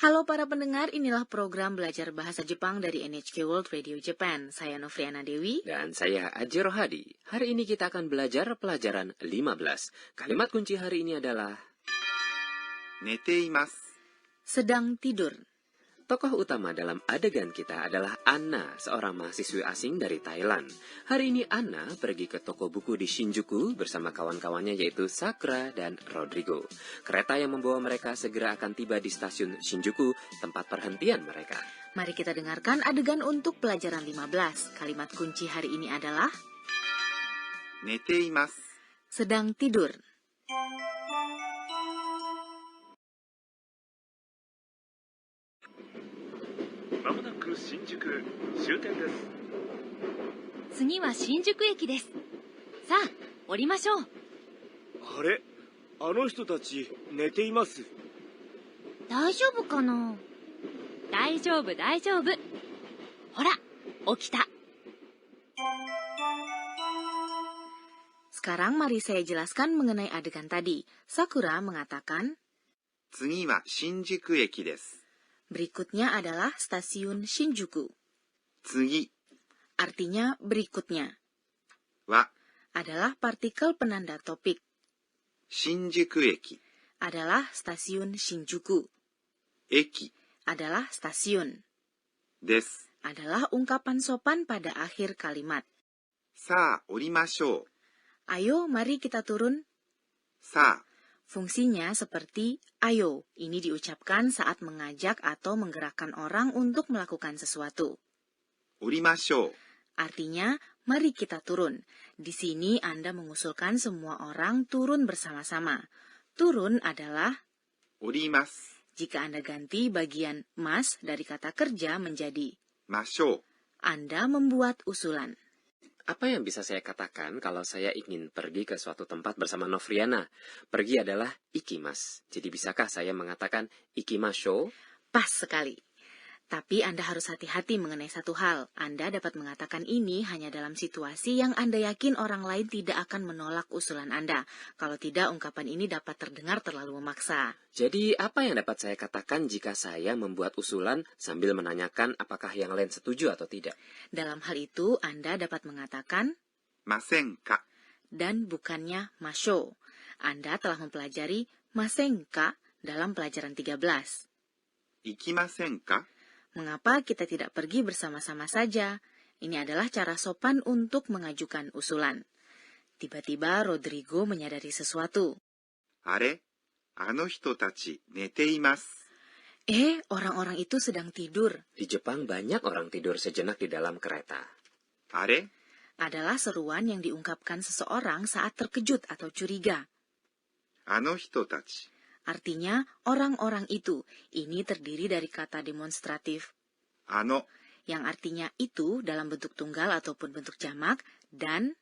Halo para pendengar, inilah program belajar bahasa Jepang dari NHK World Radio Japan. Saya Novriana Dewi. Dan saya Aji Rohadi. Hari ini kita akan belajar pelajaran 15. Kalimat kunci hari ini adalah 寝ています。 sedang tidur. Tokoh utama dalam adegan kita adalah Anna, seorang mahasiswi asing dari Thailand. Hari ini Anna pergi ke toko buku di Shinjuku bersama kawan-kawannya yaitu Sakura dan Rodrigo. Kereta yang membawa mereka segera akan tiba di stasiun Shinjuku, tempat perhentian mereka. Mari kita dengarkan adegan untuk pelajaran 15. Kalimat kunci hari ini adalah 寝ています。 sedang tidur. Tsugi wa Shinjuku eki desu. Saあ、降りましょう。あれ、あの人たち寝ています。大丈夫かな。大丈夫、大丈夫。ほら、起きた。 Sekarang mari saya jelaskan mengenai adegan tadi. Sakura mengatakan, 次は新宿駅です。 berikutnya adalah stasiun Shinjuku. 次 Artinya berikutnya. は Adalah partikel penanda topik. 新宿駅。 Adalah stasiun Shinjuku. 駅 Adalah stasiun. です。 Adalah ungkapan sopan pada akhir kalimat. さあ、降りましょう。 Ayo, mari kita turun. さあ、 Fungsinya seperti ayo. Ini diucapkan saat mengajak atau menggerakkan orang untuk melakukan sesuatu. 降りましょう。 Artinya, mari kita turun. Di sini Anda mengusulkan semua orang turun bersama-sama. Turun adalah 降ります。 jika Anda ganti bagian mas dari kata kerja menjadi ましょう。 Anda membuat usulan. Apa yang bisa saya katakan kalau saya ingin pergi ke suatu tempat bersama Novriana? Pergi adalah ikimas. Jadi bisakah saya mengatakan ikimasho? Pas sekali. Tapi Anda harus hati-hati mengenai satu hal. Anda dapat mengatakan ini hanya dalam situasi yang Anda yakin orang lain tidak akan menolak usulan Anda. Kalau tidak, ungkapan ini dapat terdengar terlalu memaksa. Jadi apa yang dapat saya katakan jika saya membuat usulan sambil menanyakan apakah yang lain setuju atau tidak? Dalam hal itu, Anda dapat mengatakan ませんか。 dan bukannya masho. Anda telah mempelajari masenka dalam pelajaran 13. 行きませんか。 Mengapa kita tidak pergi bersama-sama saja? Ini adalah cara sopan untuk mengajukan usulan. Tiba-tiba Rodrigo menyadari sesuatu. あれ、あの人たち寝ています。 Orang-orang itu sedang tidur. Di Jepang banyak orang tidur sejenak di dalam kereta. あれ、 Adalah seruan yang diungkapkan seseorang saat terkejut atau curiga. あの人たち。 Artinya, orang-orang itu. Ini terdiri dari kata demonstratif あの yang artinya itu dalam bentuk tunggal ataupun bentuk jamak, dan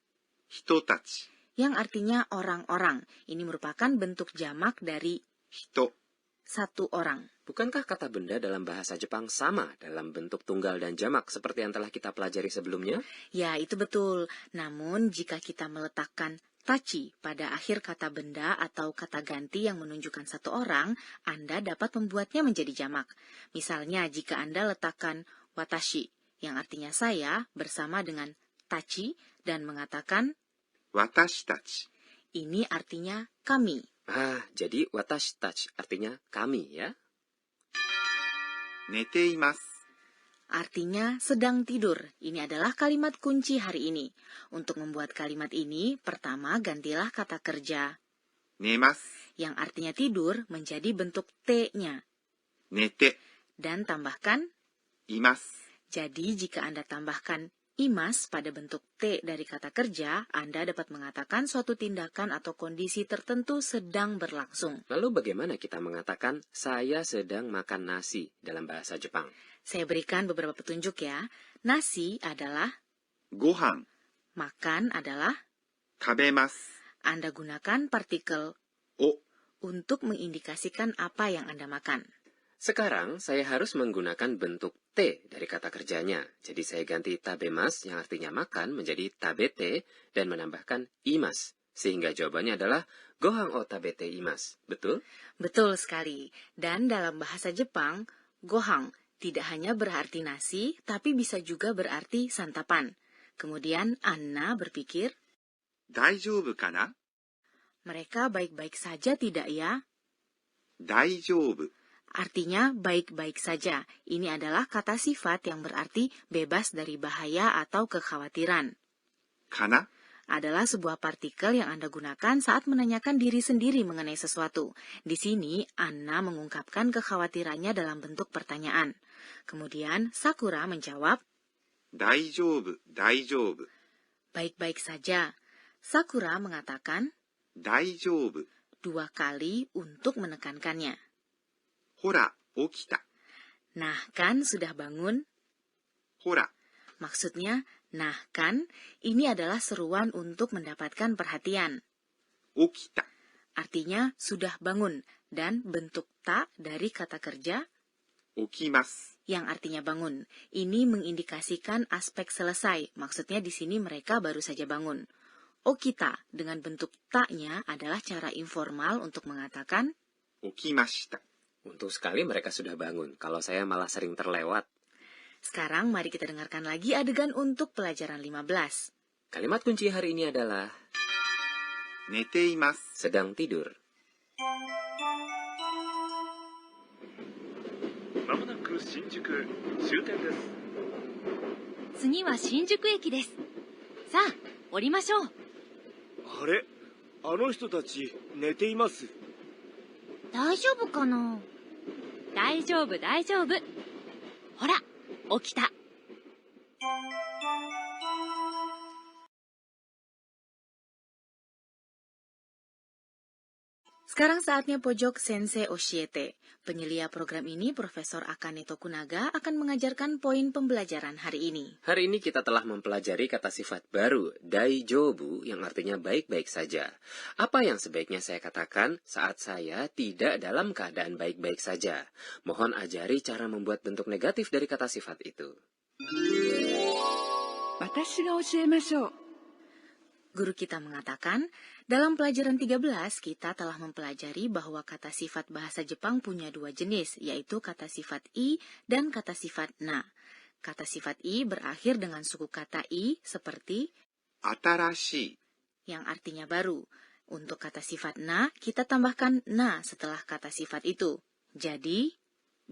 人たち。 yang artinya orang-orang. Ini merupakan bentuk jamak dari 人。 satu orang. Bukankah kata benda dalam bahasa Jepang sama dalam bentuk tunggal dan jamak seperti yang telah kita pelajari sebelumnya? Ya, itu betul. Namun, jika kita meletakkan tachi pada akhir kata benda atau kata ganti yang menunjukkan satu orang, Anda dapat membuatnya menjadi jamak. Misalnya, jika Anda letakkan watashi, yang artinya saya, bersama dengan tachi, dan mengatakan 私たち。 ini artinya kami. Jadi watashi tachi artinya kami ya. 寝ています。 Artinya sedang tidur. Ini adalah kalimat kunci hari ini. Untuk membuat kalimat ini, pertama gantilah kata kerja 寝ます。 yang artinya tidur menjadi bentuk T-nya. 寝て Dan tambahkan います。 jadi jika Anda tambahkan imas pada bentuk T dari kata kerja, Anda dapat mengatakan suatu tindakan atau kondisi tertentu sedang berlangsung. Lalu bagaimana kita mengatakan saya sedang makan nasi dalam bahasa Jepang? Saya berikan beberapa petunjuk ya. Nasi adalah ご飯。 makan adalah 食べます。 Anda gunakan partikel お。 untuk mengindikasikan apa yang Anda makan. Sekarang saya harus menggunakan bentuk T dari kata kerjanya. Jadi saya ganti tabemas yang artinya makan menjadi tabete dan menambahkan imas Sehingga jawabannya adalah gohang o tabete imasu. Betul? Betul sekali. Dan dalam bahasa Jepang, gohang tidak hanya berarti nasi, tapi bisa juga berarti santapan. Kemudian Anna berpikir, 大丈夫かな mereka baik-baik saja tidak ya? 大丈夫 Artinya baik-baik saja. Ini adalah kata sifat yang berarti bebas dari bahaya atau kekhawatiran. かな Adalah sebuah partikel yang Anda gunakan saat menanyakan diri sendiri mengenai sesuatu. Di sini, Anna mengungkapkan kekhawatirannya dalam bentuk pertanyaan. Kemudian, Sakura menjawab, 大丈夫、大丈夫、 baik-baik saja. Sakura mengatakan 大丈夫。 2 kali untuk menekankannya. ほら、起きた。 Nah, kan sudah bangun? ほら、 Maksudnya, nah kan, ini adalah seruan untuk mendapatkan perhatian. 起きた。 Artinya sudah bangun, dan bentuk ta dari kata kerja 起きます。 yang artinya bangun. Ini mengindikasikan aspek selesai, maksudnya di sini mereka baru saja bangun. Okita dengan bentuk ta-nya adalah cara informal untuk mengatakan 起きました。 Untung sekali mereka sudah bangun. Kalau saya malah sering terlewat. sekarang mari kita dengarkan lagi adegan untuk pelajaran 15. Kalimat kunci hari ini adalah 寝ています。 sedang tidur. まもなく新宿終点です。次は新宿駅です。さあ、降りましょう。あれ、あの人たち寝ています。大丈夫かな？大丈夫、大丈夫。ほら、起きた。 Sekarang saatnya pojok Sensei Oshiete. Penyelia program ini, Profesor Akane Tokunaga, akan mengajarkan poin pembelajaran hari ini. Hari ini kita telah mempelajari kata sifat baru, daijobu, yang artinya baik-baik saja. Apa yang sebaiknya saya katakan saat saya tidak dalam keadaan baik-baik saja? Mohon ajari cara membuat bentuk negatif dari kata sifat itu. 私が教えましょう。 Guru kita mengatakan, dalam pelajaran 13 kita telah mempelajari bahwa kata sifat bahasa Jepang punya 2 jenis, yaitu kata sifat i dan kata sifat na. Kata sifat i berakhir dengan suku kata i seperti 新しい。 yang artinya baru. Untuk kata sifat na, kita tambahkan na setelah kata sifat itu. Jadi,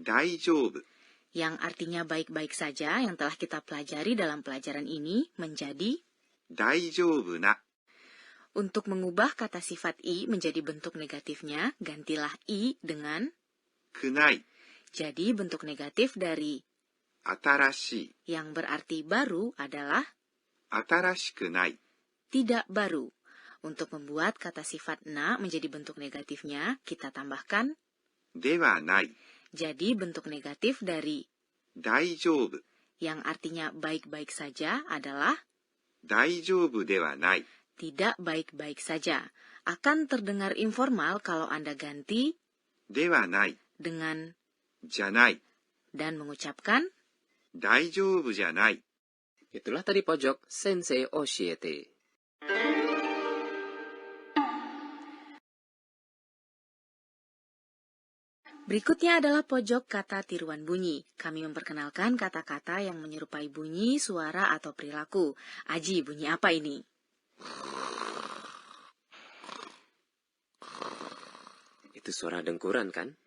大丈夫。 yang artinya baik-baik saja yang telah kita pelajari dalam pelajaran ini menjadi 大丈夫な。 untuk mengubah kata sifat i menjadi bentuk negatifnya, gantilah i dengan くない。 jadi bentuk negatif dari 新しい。 yang berarti baru adalah 新しくない。 tidak baru. Untuk membuat kata sifat na menjadi bentuk negatifnya, kita tambahkan ではない。 jadi bentuk negatif dari 大丈夫。 yang artinya baik-baik saja adalah 大丈夫ではない。 tidak baik-baik saja. Akan terdengar informal kalau Anda ganti ではない。 dengan じゃない。 dan mengucapkan 大丈夫じゃない。 Itulah tadi pojok Sensei Oshiete. Berikutnya adalah pojok kata tiruan bunyi. Kami memperkenalkan kata-kata yang menyerupai bunyi, suara, atau perilaku. Aji, bunyi apa ini? Itu suara dengkuran kan?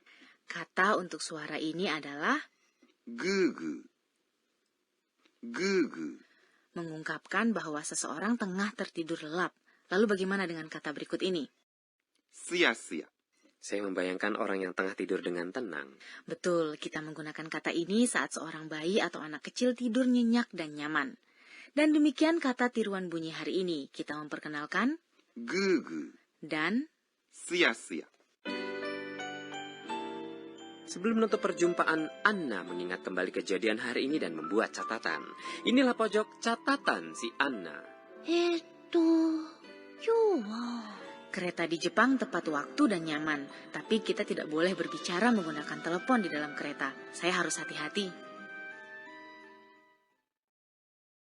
Kata untuk suara ini adalah ぐーぐー。ぐーぐー。 mengungkapkan bahwa seseorang tengah tertidur lelap. Lalu bagaimana dengan kata berikut ini? すやすや。 Saya membayangkan orang yang tengah tidur dengan tenang. Betul, kita menggunakan kata ini saat seorang bayi atau anak kecil tidur nyenyak dan nyaman. Dan demikian kata tiruan bunyi hari ini. Kita memperkenalkan ぐーぐー。 dan すやすや。 Sebelum menutup perjumpaan, Anna mengingat kembali kejadian hari ini dan membuat catatan. Inilah pojok catatan si Anna. 今日は kereta di Jepang tepat waktu dan nyaman. Tapi kita tidak boleh berbicara menggunakan telepon di dalam kereta. Saya harus hati-hati.